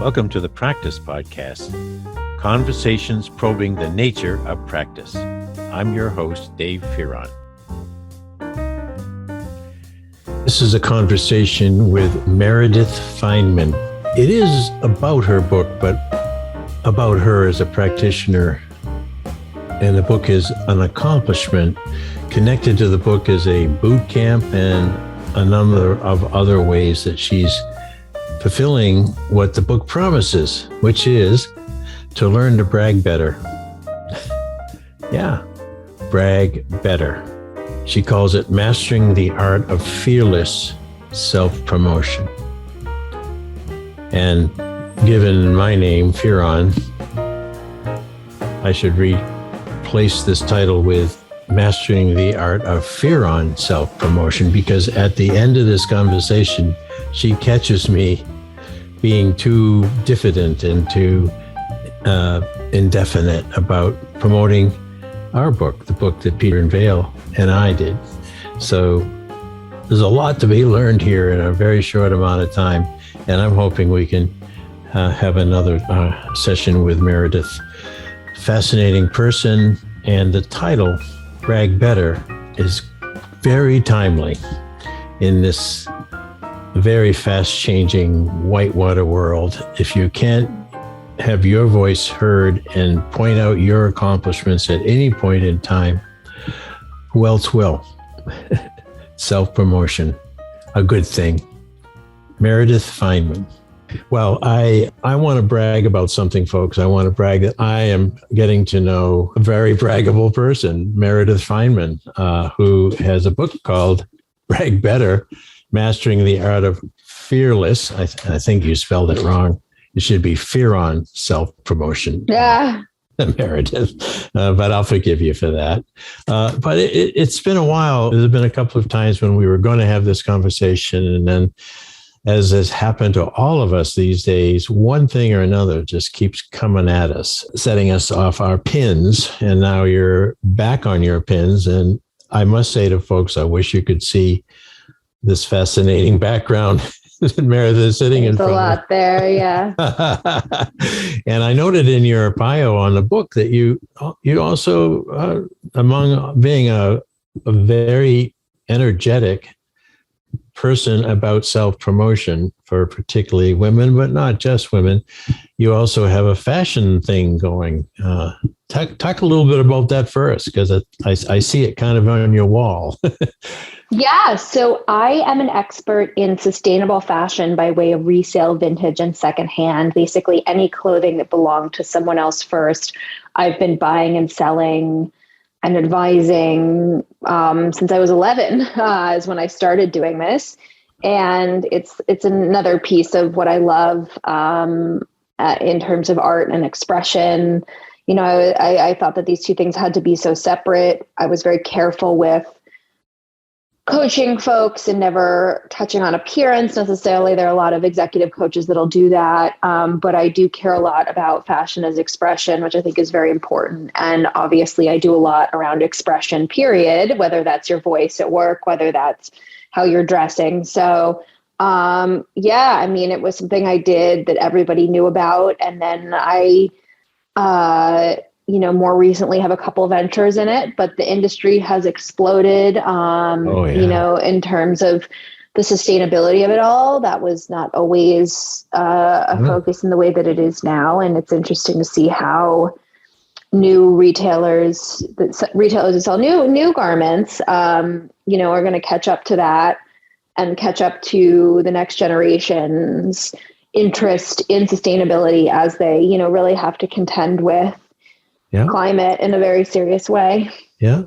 Welcome to the Practice Podcast, conversations probing the nature of practice. I'm your host, Dave Fearon. This is a conversation with Meredith Fineman. It is about her book, but about her as a practitioner. And the book is an accomplishment. Connected to the book is a boot camp and a number of other ways that she's fulfilling what the book promises, which is to learn to brag better. Yeah, brag better. She calls it mastering the art of fearless self-promotion. And given my name, Fearon, I should replace this title with Mastering the Art of Fearon Self-Promotion, because at the end of this conversation, she catches me being too diffident and too indefinite about promoting our book, the book that Peter and Vale and I did. So there's a lot to be learned here in a very short amount of time, and I'm hoping we can have another session with Meredith. Fascinating person, and the title, Brag Better, is very timely in this very fast-changing whitewater world. If you can't have your voice heard and point out your accomplishments at any point in time, who else will? Self-promotion, a good thing. Meredith Fineman. Well, I want to brag about something, folks. I want to brag that I am getting to know a very braggable person, Meredith Fineman, who has a book called Brag Better, Mastering the Art of Fearless. I think you spelled it wrong. It should be Fearon Self-Promotion. Yeah. Meredith, but I'll forgive you for that. But it's been a while. There's been a couple of times when we were going to have this conversation, and then, as has happened to all of us these days, one thing or another just keeps coming at us, setting us off our pins. And now you're back on your pins. And I must say to folks, I wish you could see this fascinating background that Meredith is sitting in front of. There's a lot there, yeah. And I noted in your bio on the book that you also, among being a very energetic person about self-promotion for particularly women, but not just women, you also have a fashion thing going. Talk a little bit about that first, because I see it kind of on your wall. Yeah, so I am an expert in sustainable fashion by way of resale, vintage, and secondhand. Basically, any clothing that belonged to someone else first, I've been buying and selling and advising since I was 11 is when I started doing this. And it's another piece of what I love in terms of art and expression. You know, I thought that these two things had to be so separate. I was very careful with coaching folks and never touching on appearance necessarily. There are a lot of executive coaches that'll do that. But I do care a lot about fashion as expression, which I think is very important. And obviously I do a lot around expression, period, whether that's your voice at work, whether that's how you're dressing. So I mean, it was something I did that everybody knew about. And then I, more recently have a couple of ventures in it, but the industry has exploded, in terms of the sustainability of it all. That was not always a focus in the way that it is now. And it's interesting to see how new retailers that sell new garments, are going to catch up to that and catch up to the next generation's interest in sustainability as they, really have to contend with climate in a very serious way. Yeah.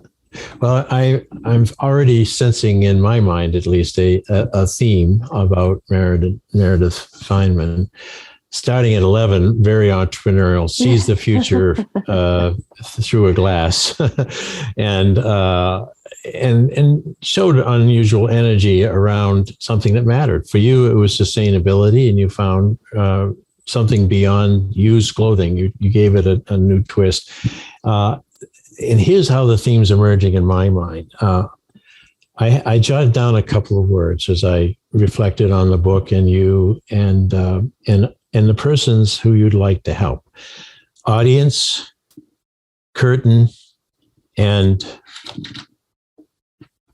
Well, I'm already sensing in my mind, at least, a theme about Meredith Fineman. Starting at 11, very entrepreneurial, sees the future through a glass, and showed unusual energy around something that mattered. For you, it was sustainability, and you found something beyond used clothing. You gave it a new twist. And here's how the theme's emerging in my mind. I jotted down a couple of words as I reflected on the book and you, and and the persons who you'd like to help. Audience, curtain, and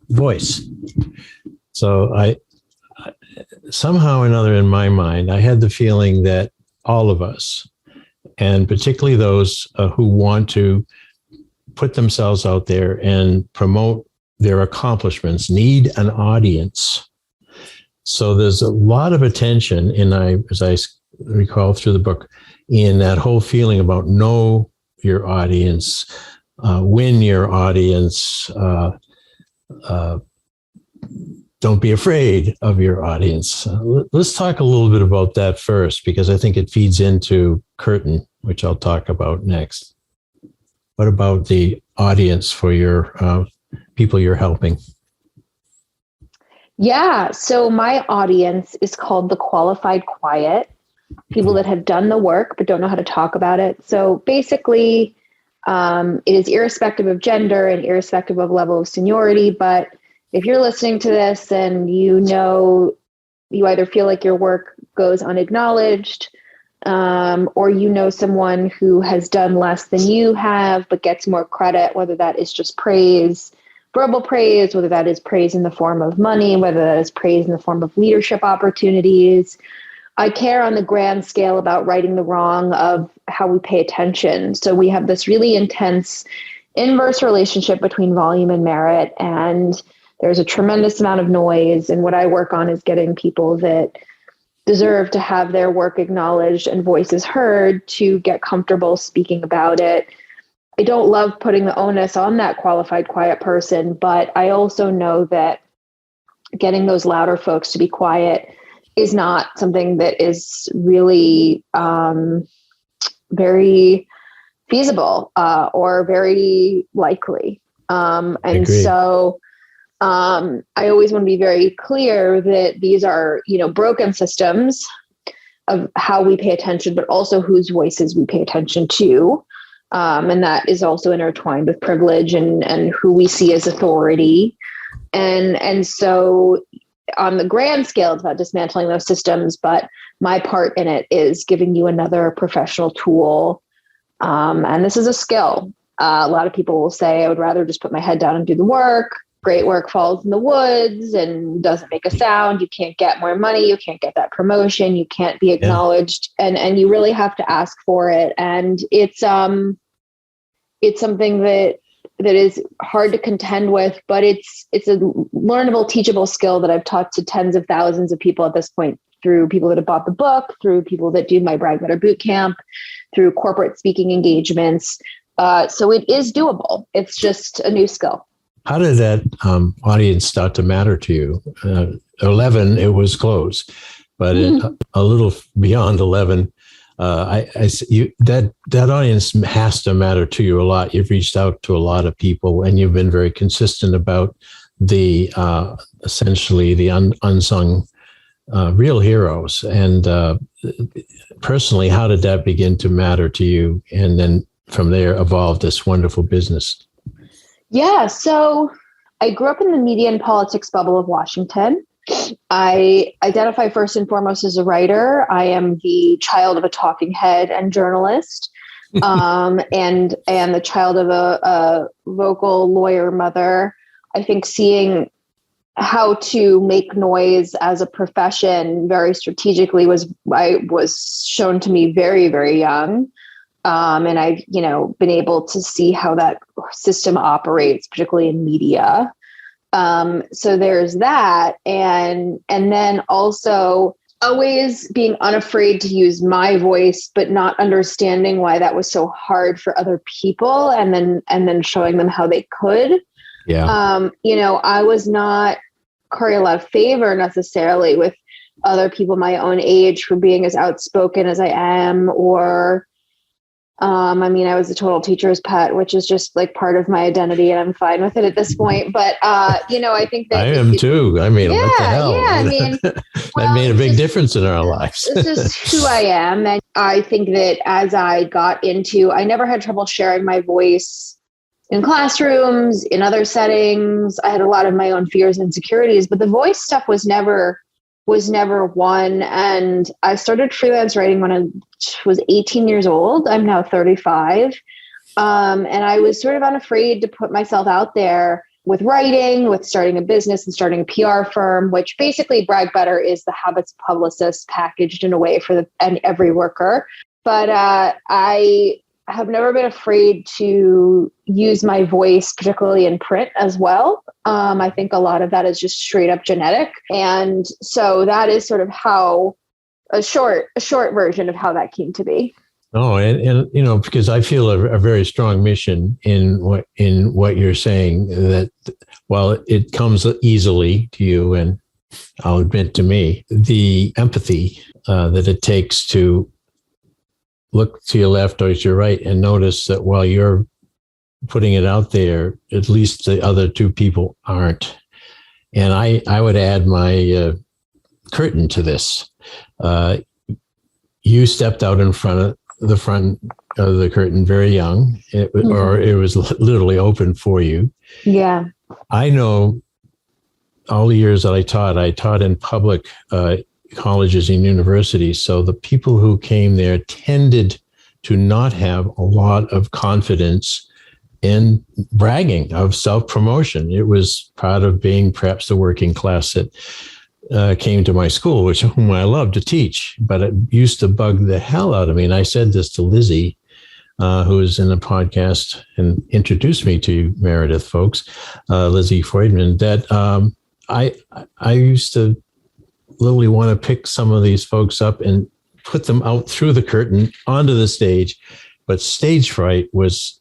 voice. So I somehow or another in my mind, I had the feeling that all of us, and particularly those who want to put themselves out there and promote their accomplishments, need an audience. So there's a lot of attention, as I recall through the book, in that whole feeling about know your audience, win your audience, don't be afraid of your audience. Let's talk a little bit about that first, because I think it feeds into curtain, which I'll talk about next. What about the audience for your people you're helping? Yeah. So my audience is called the qualified quiet, people that have done the work but don't know how to talk about it. So basically, it is irrespective of gender and irrespective of level of seniority. But if you're listening to this and you know you either feel like your work goes unacknowledged, or you know someone who has done less than you have but gets more credit, whether that is just praise, verbal praise, whether that is praise in the form of money, whether that is praise in the form of leadership opportunities. I care on the grand scale about righting the wrong of how we pay attention. So we have this really intense inverse relationship between volume and merit, and there's a tremendous amount of noise. And what I work on is getting people that deserve to have their work acknowledged and voices heard to get comfortable speaking about it. I don't love putting the onus on that qualified quiet person, but I also know that getting those louder folks to be quiet is not something that is really very feasible or very likely. And so I always want to be very clear that these are, broken systems of how we pay attention, but also whose voices we pay attention to. And that is also intertwined with privilege and who we see as authority. And so on the grand scale, it's about dismantling those systems, but my part in it is giving you another professional tool. And this is a skill. A lot of people will say, I would rather just put my head down and do the work. Great work falls in the woods and doesn't make a sound. You can't get more money. You can't get that promotion. You can't be acknowledged. Yeah. And you really have to ask for it. And it's something that is hard to contend with, but it's a learnable, teachable skill that I've taught to tens of thousands of people at this point, through people that have bought the book, through people that do my Brag Better boot camp, through corporate speaking engagements. So it is doable. It's just a new skill. How did that audience start to matter to you? 11, it was close, but a little beyond 11, that audience has to matter to you a lot. You've reached out to a lot of people, and you've been very consistent about the essentially the unsung real heroes. And personally, how did that begin to matter to you? And then from there evolved this wonderful business. Yeah, so I grew up in the media and politics bubble of Washington. I identify first and foremost as a writer. I am the child of a talking head and journalist, and the child of a vocal lawyer mother. I think seeing how to make noise as a profession very strategically was shown to me very, very young. And I've, been able to see how that system operates, particularly in media. So there's that. And then also always being unafraid to use my voice, but not understanding why that was so hard for other people, and then showing them how they could. Yeah. I was not currying a lot of favor necessarily with other people my own age for being as outspoken as I am, or I was a total teacher's pet, which is just like part of my identity, and I'm fine with it at this point. But, I think that I am too. What the hell? Yeah, That made a big difference in our lives. This is who I am. And I think that as I got into, I never had trouble sharing my voice in classrooms, in other settings. I had a lot of my own fears and insecurities, but the voice stuff was never was never one. And I started freelance writing when I was 18 years old. I'm now 35. And I was sort of unafraid to put myself out there with writing, with starting a business and starting a PR firm, which basically Brag Better is the Habits Publicist packaged in a way for every worker. But I have never been afraid to use my voice, particularly in print as well. I think a lot of that is just straight up genetic. And so that is sort of how a short version of how that came to be. Oh, and because I feel a very strong mission in what you're saying, that while it comes easily to you, and I'll admit to me, the empathy that it takes to look to your left or to your right and notice that while you're putting it out there, at least the other two people aren't. And I would add my curtain to this. You stepped out in front of the curtain very young, or it was literally open for you. Yeah. I know all the years that I taught in public colleges and universities. So the people who came there tended to not have a lot of confidence in bragging, of self-promotion. It was part of being perhaps the working class that came to my school, whom I loved to teach, but it used to bug the hell out of me. And I said this to Lizzie, who was in the podcast and introduced me to Meredith folks, Lizzie Fineman, that I used to literally want to pick some of these folks up and put them out through the curtain onto the stage. But stage fright was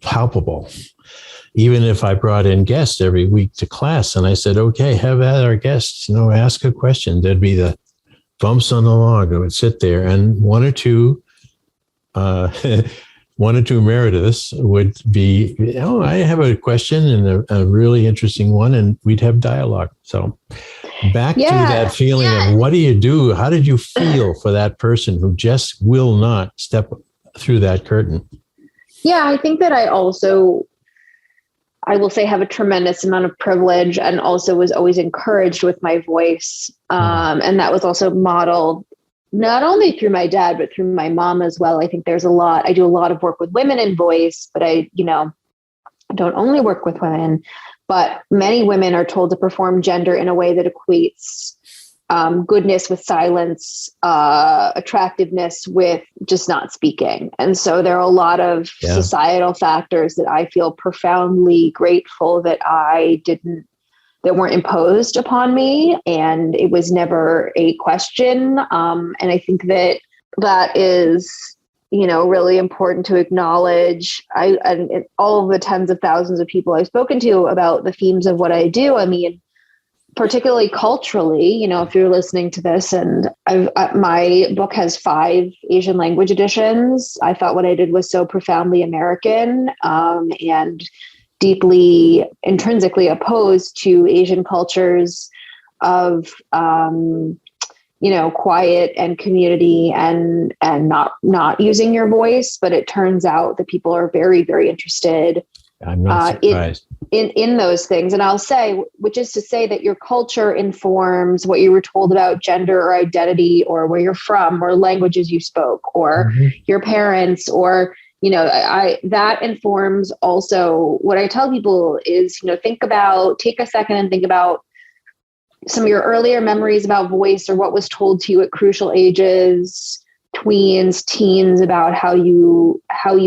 palpable. Even if I brought in guests every week to class and I said, okay, have at our guests, ask a question, there'd be the bumps on the log. I would sit there, and one or two Merediths would be, I have a question and a really interesting one, and we'd have dialogue. So back to that feeling of what do you do? How did you feel for that person who just will not step through that curtain? Yeah, I think that I will say, have a tremendous amount of privilege, and also was always encouraged with my voice. And that was also modeled not only through my dad, but through my mom as well. I think I do a lot of work with women in voice, but I don't only work with women, but many women are told to perform gender in a way that equates goodness with silence, attractiveness with just not speaking. And so there are a lot of societal factors that I feel profoundly grateful that that weren't imposed upon me. And it was never a question. And I think that is, really important to acknowledge. And all of the tens of thousands of people I've spoken to about the themes of what I do. I mean, particularly culturally, if you're listening to this, and my book has 5 Asian language editions. I thought what I did was so profoundly American, and deeply intrinsically opposed to Asian cultures of, quiet and community and not using your voice. But it turns out that people are very, very interested. I'm not surprised. In those things. And I'll say, which is to say that your culture informs what you were told about gender or identity, or where you're from, or languages you spoke, or your parents, or, that informs also what I tell people is, take a second and think about some of your earlier memories about voice, or what was told to you at crucial ages, tweens, teens, about how you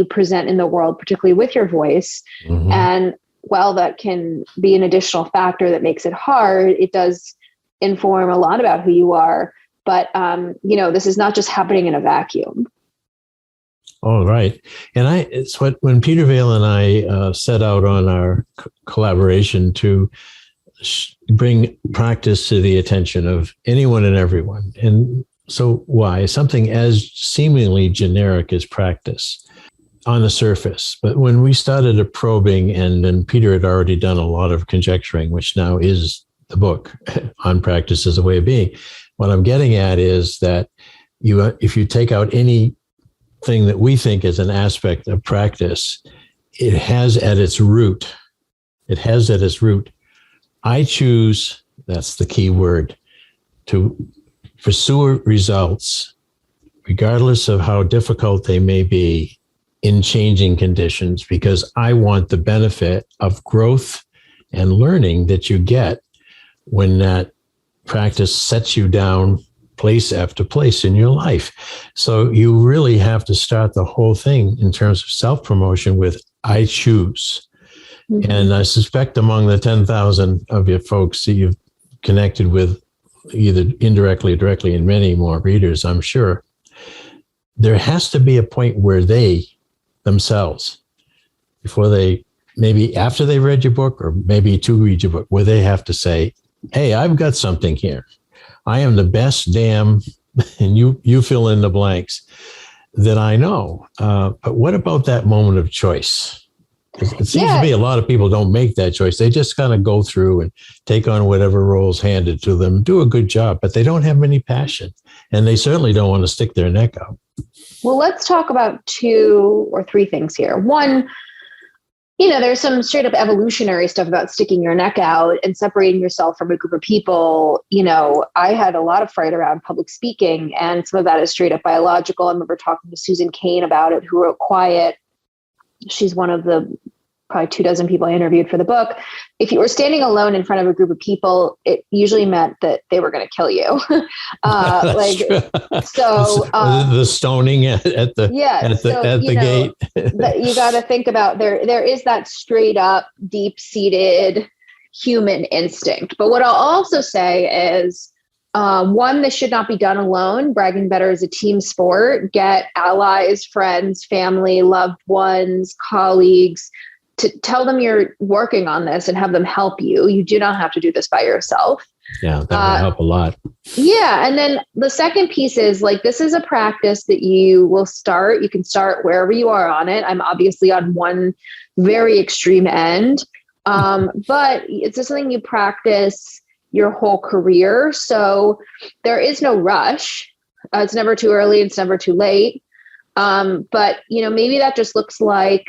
present in the world, particularly with your voice. And while that can be an additional factor that makes it hard, it does inform a lot about who you are. But, this is not just happening in a vacuum. Oh, right. And it's when Peter Vale and I set out on our collaboration to bring practice to the attention of anyone and everyone. And so why? Something as seemingly generic as practice on the surface. But when we started probing, and then Peter had already done a lot of conjecturing, which now is the book on practice as a way of being. What I'm getting at is that if you take out anything that we think is an aspect of practice, it has at its root, I choose, that's the key word, to pursue results, regardless of how difficult they may be in changing conditions, because I want the benefit of growth and learning that you get when that practice sets you down place after place in your life. So you really have to start the whole thing in terms of self-promotion with I choose. Mm-hmm. And I suspect among the 10,000 of your folks that you've connected with, either indirectly or directly, and many more readers, I'm sure, there has to be a point where they themselves, before they, maybe after they read your book, or maybe to read your book, where they have to say, hey, I've got something here. I am the best damn, and you fill in the blanks, that I know. But what about that moment of choice? It seems to me a lot of people don't make that choice. They just kind of go through and take on whatever role's handed to them, do a good job, but they don't have any passion. And they certainly don't want to stick their neck out. Well, let's talk about 2 or 3 things here. One, there's some straight up evolutionary stuff about sticking your neck out and separating yourself from a group of people. I had a lot of fright around public speaking, and some of that is straight up biological. I remember talking to Susan Cain about it, who wrote Quiet. She's one of the probably 24 people I interviewed for the book. If you were standing alone in front of a group of people, it usually meant that they were going to kill you. The stoning at the gate. You got to think about there is that straight up deep seated human instinct. But what I'll also say is, one, this should not be done alone. Bragging better is a team sport. Get allies, friends, family, loved ones, colleagues, to tell them you're working on this and have them help you. You do not have to do this by yourself. Yeah, that would help a lot. Yeah. And then the second piece is, this is a practice that you will start. You can start wherever you are on it. I'm obviously on one very extreme end, but it's just something you practice your whole career. So there is no rush. It's never too early. It's never too late. But maybe that just looks like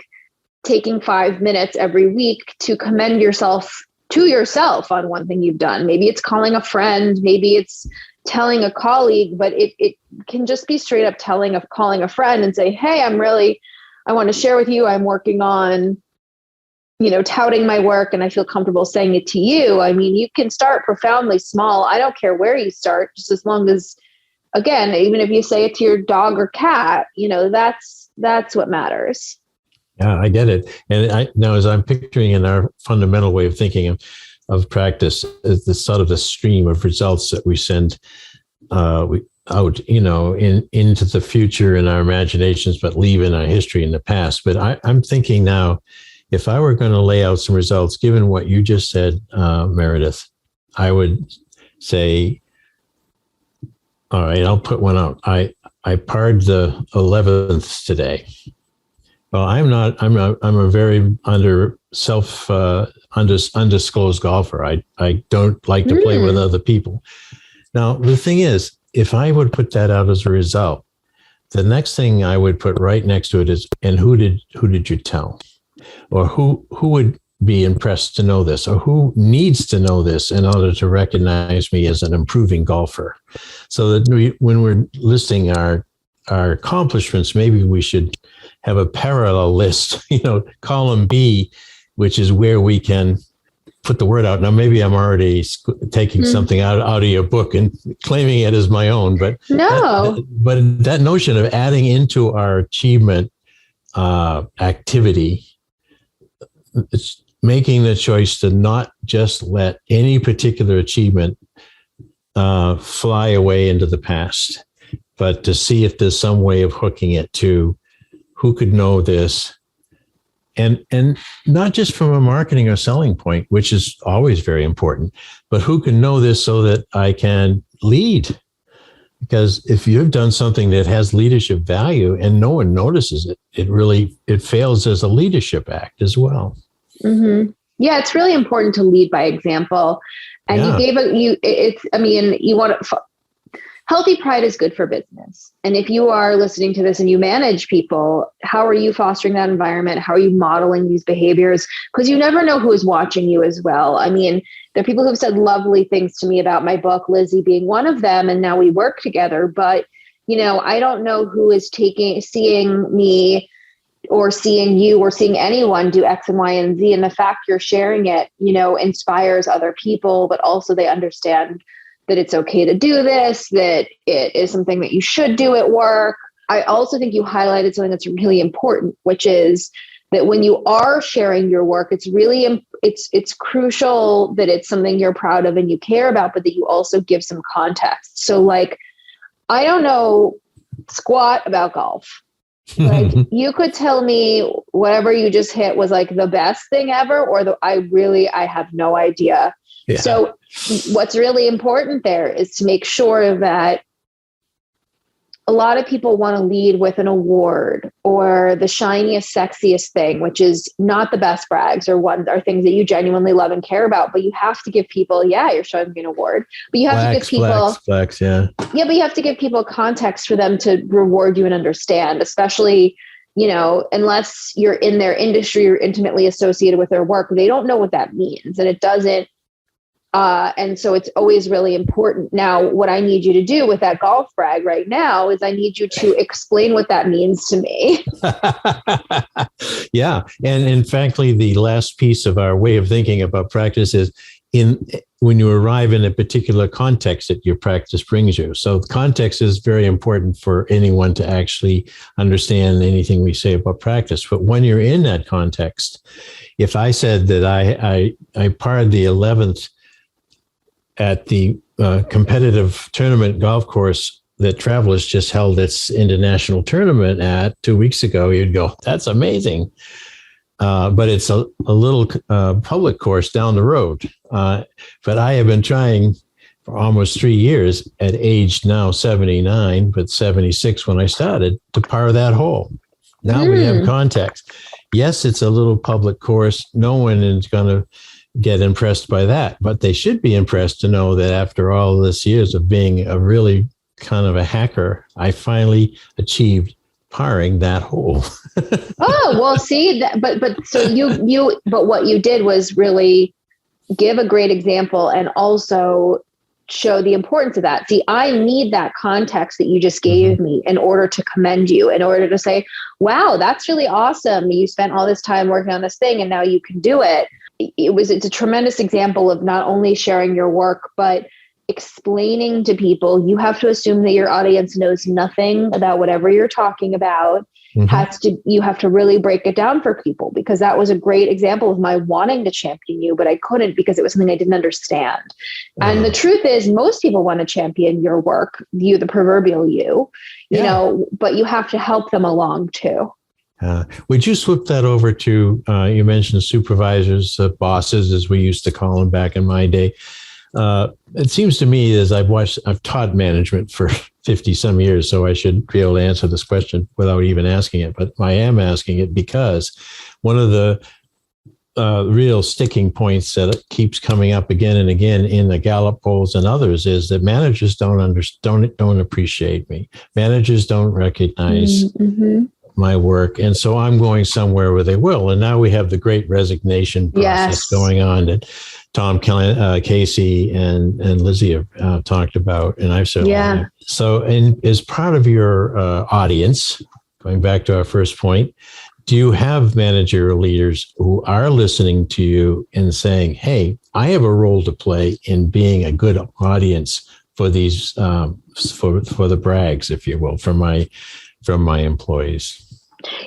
taking 5 minutes every week to commend yourself to yourself on one thing you've done. Maybe it's calling a friend, maybe it's telling a colleague, but it can just be straight up calling a friend and say, hey, I want to share with you, I'm working on, touting my work, and I feel comfortable saying it to you. I mean, you can start profoundly small. I don't care where you start, just as long as, again, even if you say it to your dog or cat, that's what matters. Yeah, I get it. And now, as I'm picturing in our fundamental way of thinking of practice, is the sort of the stream of results that we send out, into the future in our imaginations, but leave in our history in the past. But I'm thinking now, if I were going to lay out some results, given what you just said, Meredith, I would say, all right, I'll put one out. I parred the 11th today. Well, I'm a very undisclosed golfer. I don't like to play with other people. Now, the thing is, if I would put that out as a result, the next thing I would put right next to it is, and who did you tell? Or who would be impressed to know this, or who needs to know this in order to recognize me as an improving golfer? So that when we're listing our accomplishments, maybe we should have a parallel list, column B, which is where we can put the word out. Now, maybe I'm already taking something out of your book and claiming it as my own, but no. But that notion of adding into our achievement activity, it's making the choice to not just let any particular achievement fly away into the past, but to see if there's some way of hooking it to who could know this, and not just from a marketing or selling point, which is always very important, but who can know this so that I can lead. Because if you've done something that has leadership value and no one notices it, it fails as a leadership act as well. Mm-hmm. Yeah, it's really important to lead by example. And you want to healthy pride is good for business. And if you are listening to this and you manage people, how are you fostering that environment? How are you modeling these behaviors? Because you never know who is watching you as well. I mean, there are people who've said lovely things to me about my book, Lizzie being one of them, and now we work together. But, I don't know who is seeing me or seeing you or seeing anyone do X and Y and Z. And the fact you're sharing it, inspires other people, but also they understand that it's okay to do this, that it is something that you should do at work. I also think you highlighted something that's really important, which is that when you are sharing your work, it's really, it's crucial that it's something you're proud of and you care about, but that you also give some context. So like, I don't know squat about golf. Like you could tell me whatever you just hit was like the best thing ever, or I have no idea. Yeah. So what's really important there is to make sure that a lot of people want to lead with an award or the shiniest, sexiest thing, which is not the best brags or things that you genuinely love and care about. But you have to give people, you're showing me an award, but you have to give people flex, yeah. Yeah, but you have to give people context for them to reward you and understand, especially, unless you're in their industry or intimately associated with their work, they don't know what that means. And it doesn't. And so it's always really important. Now, what I need you to do with that golf brag right now is I need you to explain what that means to me. Yeah. And frankly, the last piece of our way of thinking about practice is when you arrive in a particular context that your practice brings you. So context is very important for anyone to actually understand anything we say about practice. But when you're in that context, if I said that I parred the 11th at the competitive tournament golf course that Travelers just held its international tournament at 2 weeks ago, you'd go, that's amazing. But it's a little public course down the road. But I have been trying for almost 3 years at age now 79, but 76 when I started, to par that hole. Now we have context. Yes, it's a little public course. No one is going to get impressed by that, but they should be impressed to know that after all this years of being a really kind of a hacker, I finally achieved parring that hole. Oh, well, see, but what you did was really give a great example and also show the importance of that. See, I need that context that you just gave me in order to commend you, in order to say, wow, that's really awesome. You spent all this time working on this thing and now you can do it. It's a tremendous example of not only sharing your work, but explaining to people. You have to assume that your audience knows nothing about whatever you're talking about. You have to really break it down for people, because that was a great example of my wanting to champion you, but I couldn't because it was something I didn't understand. And the truth is, most people want to champion your work, the proverbial you, but you have to help them along too. Would you flip that over to, you mentioned supervisors, bosses, as we used to call them back in my day. It seems to me, as I've taught management for 50 some years, so I should be able to answer this question without even asking it. But I am asking it because one of the real sticking points that keeps coming up again and again in the Gallup polls and others is that managers don't appreciate me. Managers don't recognize my work. And so I'm going somewhere where they will. And now we have the great resignation process going on that Tom Casey and Lizzie have talked about. And I've certainly have. So as part of your audience, going back to our first point, do you have managerial leaders who are listening to you and saying, hey, I have a role to play in being a good audience for these, for the brags, if you will, from my employees?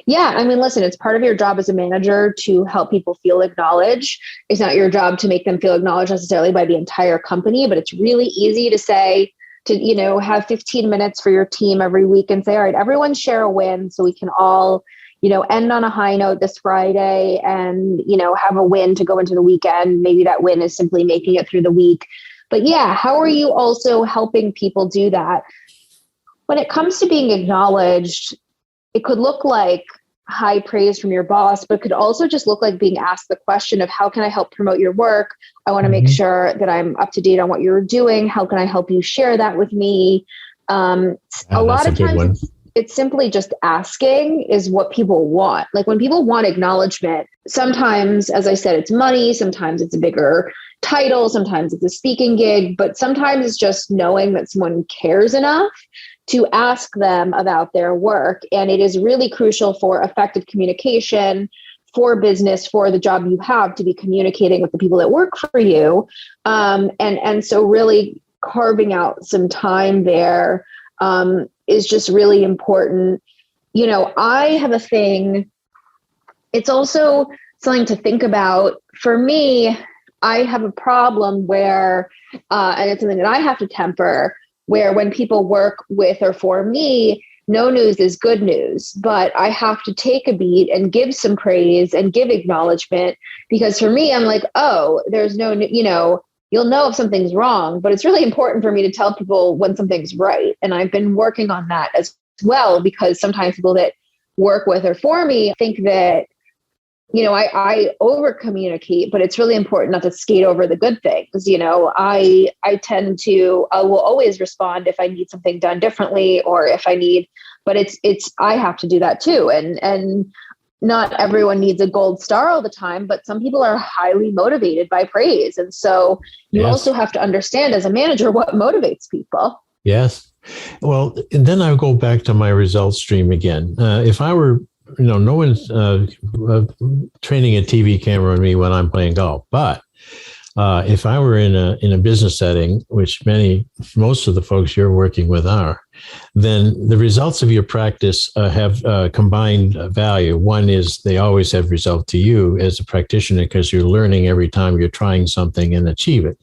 Yeah. I mean, listen, it's part of your job as a manager to help people feel acknowledged. It's not your job to make them feel acknowledged necessarily by the entire company, but it's really easy to say, have 15 minutes for your team every week and say, all right, everyone share a win so we can all, end on a high note this Friday and, have a win to go into the weekend. Maybe that win is simply making it through the week. But yeah, how are you also helping people do that? When it comes to being acknowledged, it could look like high praise from your boss, but could also just look like being asked the question of, how can I help promote your work? I want to make sure that I'm up to date on what you're doing. How can I help you share that with me? A lot That's a of good times one. it's simply just asking is what people want. Like when people want acknowledgement, sometimes, as I said, it's money, sometimes it's a bigger title, sometimes it's a speaking gig, but sometimes it's just knowing that someone cares enough to ask them about their work. And it is really crucial for effective communication, for business, for the job you have, to be communicating with the people that work for you. And so really carving out some time there is just really important. You know, I have a thing, it's also something to think about. For me, I have a problem where, and it's something that I have to temper, where when people work with or for me, no news is good news, but I have to take a beat and give some praise and give acknowledgement, because for me, I'm like, oh, there's no, you know, you'll know if something's wrong, but it's really important for me to tell people when something's right. And I've been working on that as well, because sometimes people that work with or for me think that, you know, I over communicate, but it's really important not to skate over the good things. You know, I tend to, I will always respond if I need something done differently, or if I need, but I have to do that too. And not everyone needs a gold star all the time, but some people are highly motivated by praise. And so you also have to understand as a manager what motivates people. Yes. Well, and then I go back to my results stream again. If I were, you know, no one's training a TV camera on me when I'm playing golf, but if I were in a business setting, which most of the folks you're working with are, then the results of your practice have combined value. One is they always have result to you as a practitioner, because you're learning every time you're trying something and achieve it.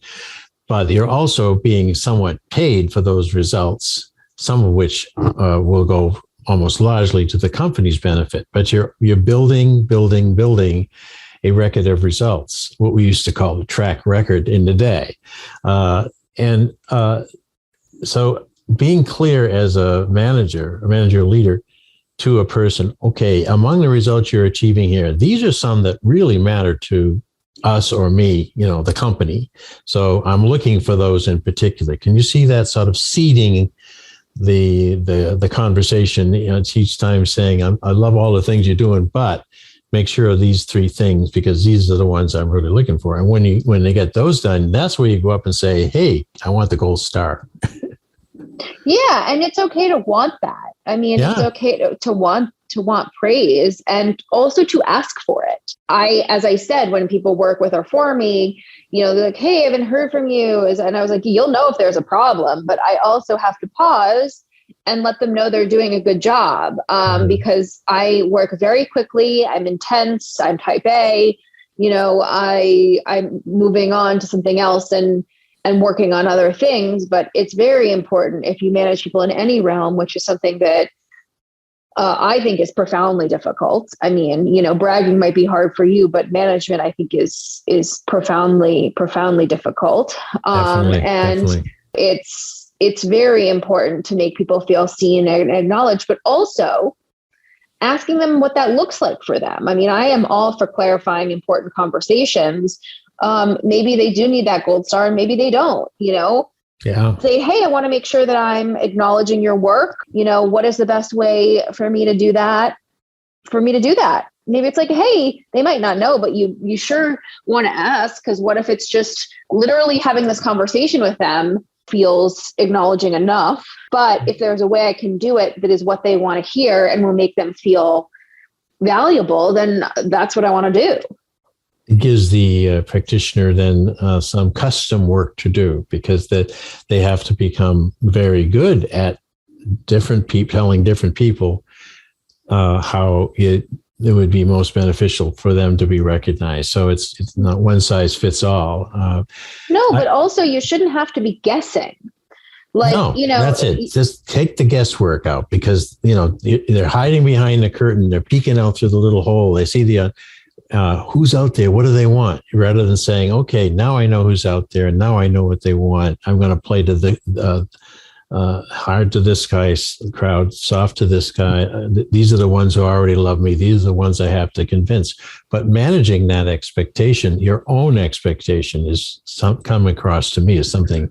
But you're also being somewhat paid for those results, some of which will go almost largely to the company's benefit. But you're building a record of results, what we used to call the track record in the day. So being clear as a manager leader to a person, okay, among the results you're achieving here, these are some that really matter to us or me, you know, the company. So I'm looking for those in particular. Can you see that sort of seeding the conversation, you know, each time saying, I love all the things you're doing, but make sure of these three things, because these are the ones I'm really looking for. And when they get those done, that's where you go up and say, hey, I want the gold star. Yeah. And it's okay to want that. I mean, It's okay to want praise, and also to ask for it. As I said, when people work with or for me, you know, they're like, hey, I haven't heard from you. And I was like, you'll know if there's a problem, but I also have to pause and let them know they're doing a good job. Because I work very quickly. I'm intense. I'm type A, you know, I'm moving on to something else and working on other things. But it's very important if you manage people in any realm, which is something that I think is profoundly difficult. I mean, you know, bragging might be hard for you, but management, I think, is profoundly difficult. Definitely. It's very important to make people feel seen and acknowledged, but also asking them what that looks like for them. I mean, I am all for clarifying important conversations. Maybe they do need that gold star, and maybe they don't, you know. Yeah. Say, hey, I want to make sure that I'm acknowledging your work. You know, what is the best way for me to do that? Maybe it's like, hey, they might not know, but you sure want to ask, because what if it's just literally having this conversation with them feels acknowledging enough? But if there's a way I can do it that is what they want to hear and will make them feel valuable, then that's what I want to do. It gives the practitioner then some custom work to do, because they have to become very good at telling different people how it would be most beneficial for them to be recognized. So it's not one size fits all. No, but also you shouldn't have to be guessing. Like, no, you know, that's it. Just take the guesswork out, because, you know, they're hiding behind the curtain. They're peeking out through the little hole. They see the who's out there, what do they want, rather than saying, okay, now I know who's out there and now I know what they want. I'm going to play to the hard to this guy's crowd, soft to this guy. These are the ones who already love me. These are the ones I have to convince. But managing that expectation, your own expectation, is come across to me as something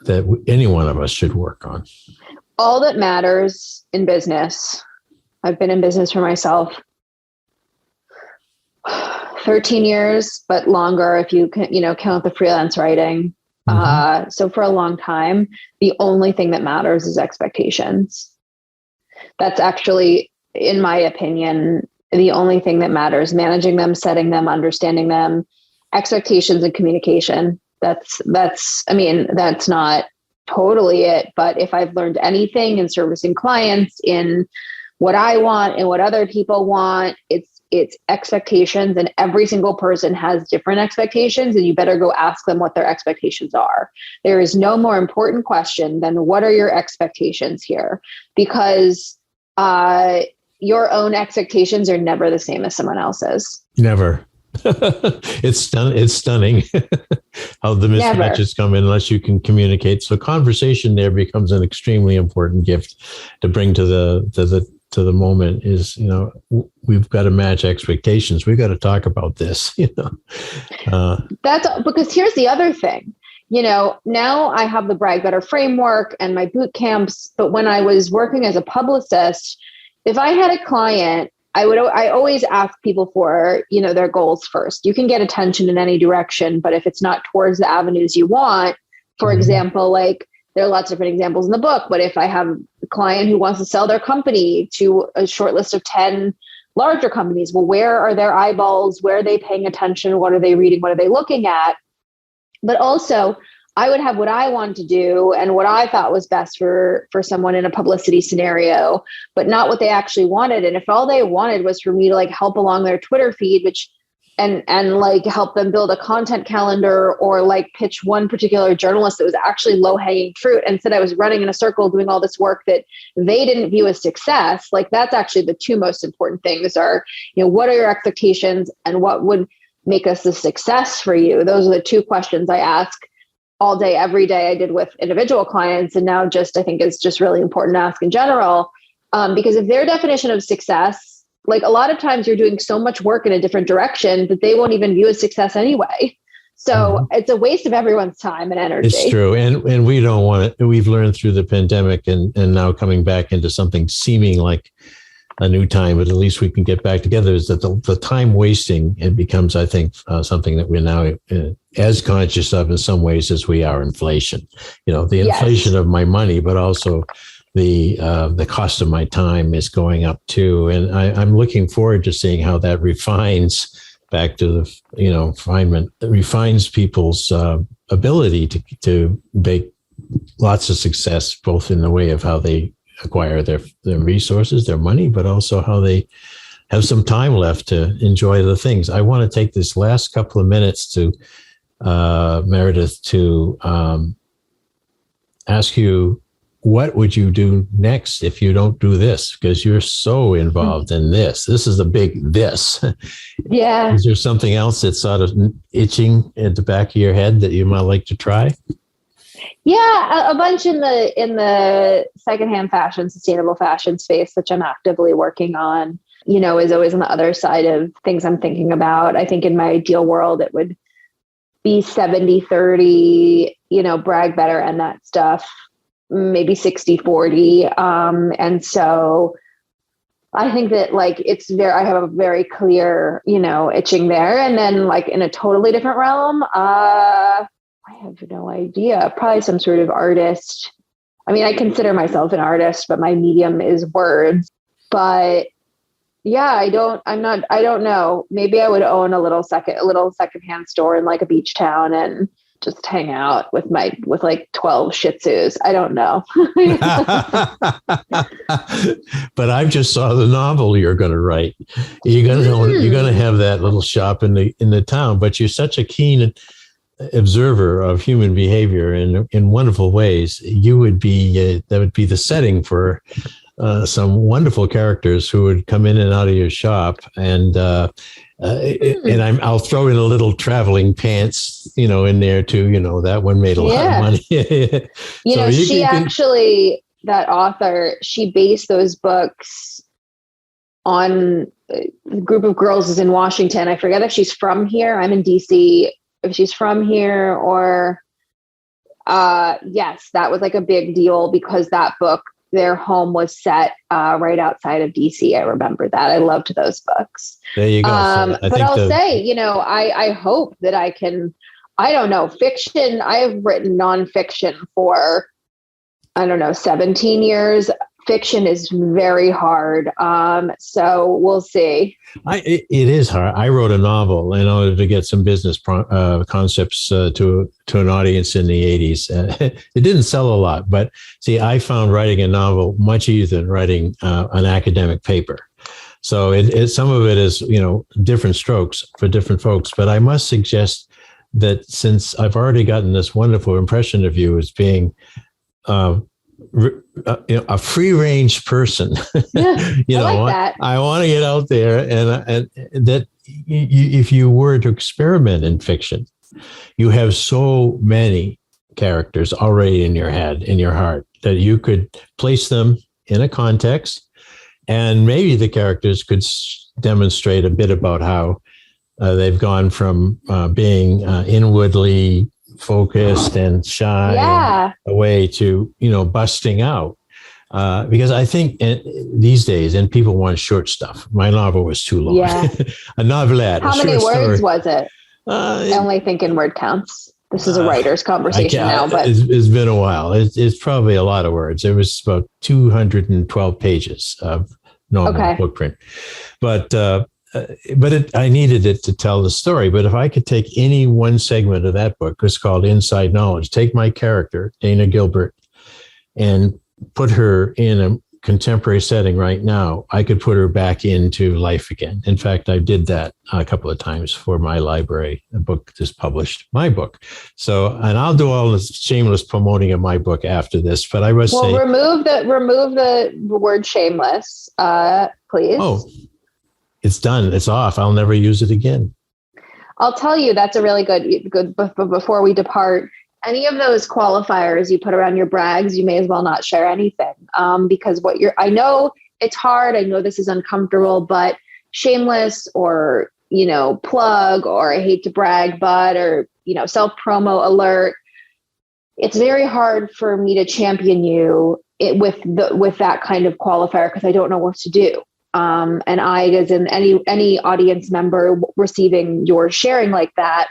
that any one of us should work on. all that matters in business. I've been in business for myself 13 years, but longer if you can, count the freelance writing. So for a long time, the only thing that matters is expectations. That's actually, in my opinion, the only thing that matters: managing them, setting them, understanding them, expectations and communication. That's not totally it, but if I've learned anything in servicing clients, in what I want and what other people want, it's expectations, and every single person has different expectations, and you better go ask them what their expectations are. There is no more important question than what are your expectations here, because your own expectations are never the same as someone else's. Never. It's stunning how the mismatches come in unless you can communicate. So conversation there becomes an extremely important gift to bring to the moment. Is, we've got to match expectations. We've got to talk about this. That's because here's the other thing. Now I have the Brag Better framework and my boot camps, but when I was working as a publicist, if I had a client, I always ask people for, their goals first. You can get attention in any direction, but if it's not towards the avenues you want, for example, like there are lots of different examples in the book, but if I have a client who wants to sell their company to a short list of 10 larger companies, well, where are their eyeballs? Where are they paying attention? What are they reading? What are they looking at? But also, I would have what I wanted to do and what I thought was best for someone in a publicity scenario, but not what they actually wanted. And if all they wanted was for me to help along their Twitter feed, and help them build a content calendar, or pitch one particular journalist that was actually low hanging fruit, and said I was running in a circle doing all this work that they didn't view as success, that's actually the two most important things are, what are your expectations and what would make us a success for you? Those are the two questions I ask all day, every day. I did with individual clients, and now I think it's just really important to ask in general, because if their definition of success, a lot of times you're doing so much work in a different direction that they won't even view as success anyway. So it's a waste of everyone's time and energy. It's true. And we don't want it. We've learned through the pandemic and now coming back into something seeming like a new time, but at least we can get back together, is that the time wasting, it becomes, I think, something that we're now as conscious of in some ways as we are inflation. The inflation of my money, but also the cost of my time is going up too. And I'm looking forward to seeing how that refines back to the, Fineman, refines people's ability to make lots of success, both in the way of how they acquire their resources, their money, but also how they have some time left to enjoy the things. I want to take this last couple of minutes to Meredith to ask you, what would you do next if you don't do this? Because you're so involved in this. This is a big this. Yeah. Is there something else that's sort of itching at the back of your head that you might like to try? Yeah, a bunch in the secondhand fashion, sustainable fashion space, which I'm actively working on, is always on the other side of things I'm thinking about. I think in my ideal world, it would be 70-30, Brag Better and that stuff, maybe 60-40. And so I think that I have a very clear, itching there. And then in a totally different realm, I have no idea. Probably some sort of artist. I mean, I consider myself an artist, but my medium is words. But yeah, I don't know. Maybe I would own a little secondhand store in a beach town and just hang out with 12 Shih Tzus. I don't know. But I just saw the novel you're going to write. You're going to have that little shop in the town, but you're such a keen observer of human behavior in wonderful ways. You would be that would be the setting for some wonderful characters who would come in and out of your shop, and I'll throw in a little traveling pants, in there too. That one made a lot of money. That author, she based those books on a group of girls is in Washington. I forget if she's from here. I'm in DC. If she's from here or, yes, that was a big deal because that book their home was set right outside of DC. I remember that. I loved those books. There you go. But I'll say, I hope that I can, I don't know, fiction. I've written nonfiction for, 17 years. Fiction is very hard. So we'll see. It is hard. I wrote a novel in order to get some business concepts to an audience in the 80s. It didn't sell a lot, but see, I found writing a novel much easier than writing an academic paper. So some of it is, different strokes for different folks. But I must suggest that since I've already gotten this wonderful impression of you as being a free range person, I want to get out there and that if you were to experiment in fiction, you have so many characters already in your head, in your heart, that you could place them in a context, and maybe the characters could demonstrate a bit about how they've gone from being inwardly focused and shy away to, busting out. Because I think these days, and people want short stuff. My novel was too long. Yeah. A novelette. How many words was it? I only think in word counts. This is a writer's conversation now, but it's been a while. It's probably a lot of words. It was about 212 pages of normal book print. But I needed it to tell the story. But if I could take any one segment of that book, it's called Inside Knowledge, take my character, Dana Gilbert, and put her in a contemporary setting right now, I could put her back into life again. In fact, I did that a couple of times for My Library, a book just published, my book. So, and I'll do all this shameless promoting of my book after this, but I must say... remove the word shameless, please. Oh, it's done. It's off. I'll never use it again. I'll tell you, that's a really good, before we depart, any of those qualifiers you put around your brags, you may as well not share anything. Because I know it's hard. I know this is uncomfortable, but shameless or, plug, or I hate to brag, but, or, self-promo alert. It's very hard for me to champion you with that kind of qualifier, because I don't know what to do. And I, as in any audience member receiving your sharing like that,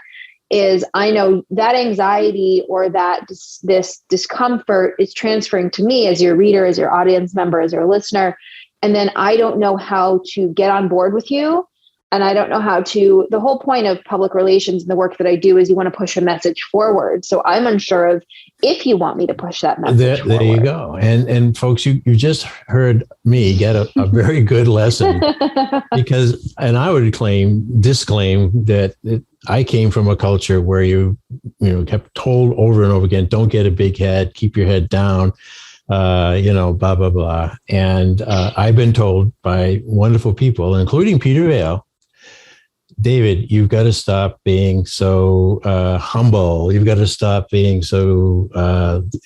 is I know that anxiety or that this discomfort is transferring to me as your reader, as your audience member, as your listener. And then I don't know how to get on board with you. And I don't know how to, the whole point of public relations and the work that I do is you want to push a message forward. So I'm unsure of if you want me to push that message forward. There you go. And folks, you just heard me get a very good lesson because, and I would disclaim that I came from a culture where you kept told over and over again, don't get a big head, keep your head down, blah, blah, blah. And I've been told by wonderful people, including Peter Vale, David, you've got to stop being so humble. You've got to stop being so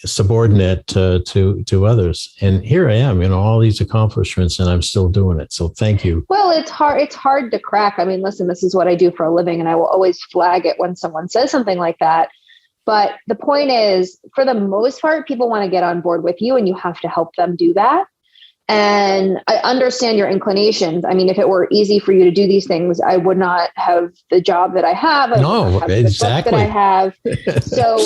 subordinate to others. And here I am, all these accomplishments, and I'm still doing it. So thank you. Well, it's hard to crack. I mean, listen, this is what I do for a living, and I will always flag it when someone says something like that. But the point is, for the most part, people want to get on board with you, and you have to help them do that. And I understand your inclinations. I mean, if it were easy for you to do these things, I would not have the job that I have. No, exactly. That I have. So,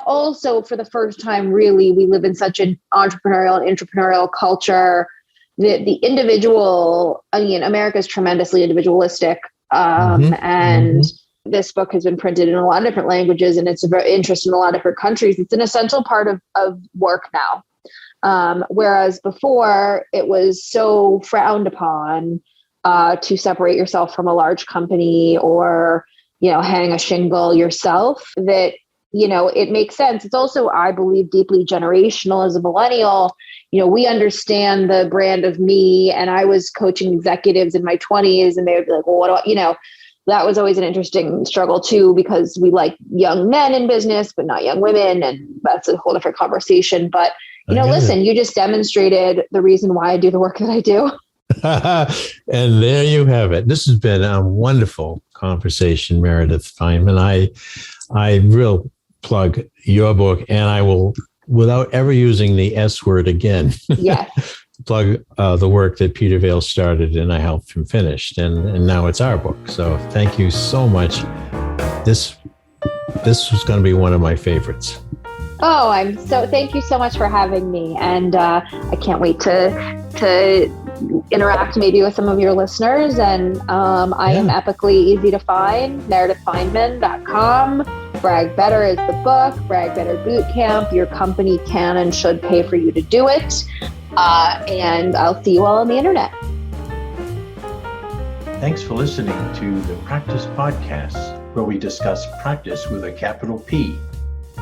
also for the first time, really, we live in such an entrepreneurial culture. The individual, America is tremendously individualistic. And this book has been printed in a lot of different languages, and it's of interest in a lot of different countries. It's an essential part of work now. Whereas before it was so frowned upon to separate yourself from a large company or, hang a shingle yourself, that, it makes sense. It's also, I believe, deeply generational. As a millennial, we understand the brand of me, and I was coaching executives in my 20s, and they would be like, well, what do I, that was always an interesting struggle too, because we like young men in business, but not young women. And that's a whole different conversation. But listen, you just demonstrated the reason why I do the work that I do. And there you have it. This has been a wonderful conversation, Meredith Fineman. I will plug your book, and I will without ever using the S word again. Yes. Plug the work that Peter Vale started and I helped him finish. And now it's our book. So thank you so much. This was going to be one of my favorites. Oh, thank you so much for having me. And I can't wait to interact maybe with some of your listeners. And I am epically easy to find, meredithfineman.com. Brag Better is the book, Brag Better Bootcamp. Your company can and should pay for you to do it. And I'll see you all on the internet. Thanks for listening to the Practice Podcast, where we discuss practice with a capital P.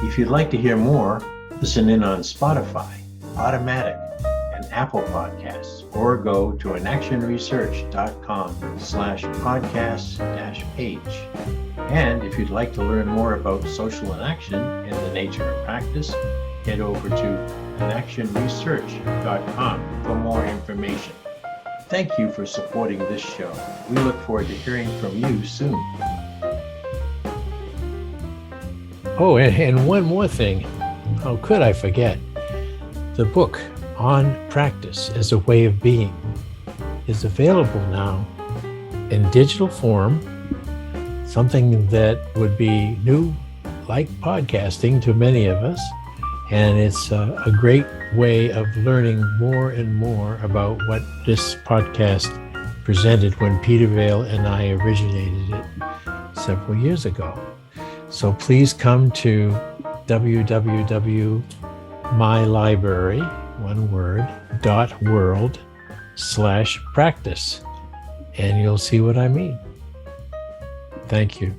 If you'd like to hear more, listen in on Spotify, Automatic, and Apple Podcasts, or go to inactionresearch.com/podcast-page. And if you'd like to learn more about social inaction and the nature of practice, head over to inactionresearch.com for more information. Thank you for supporting this show. We look forward to hearing from you soon. Oh, and one more thing. How could I forget? The book on practice as a way of being is available now in digital form, something that would be new, like podcasting to many of us. And it's a great way of learning more and more about what this podcast presented when Peter Vale and I originated it several years ago. So please come to mylibrary.world/practice, and you'll see what I mean. Thank you.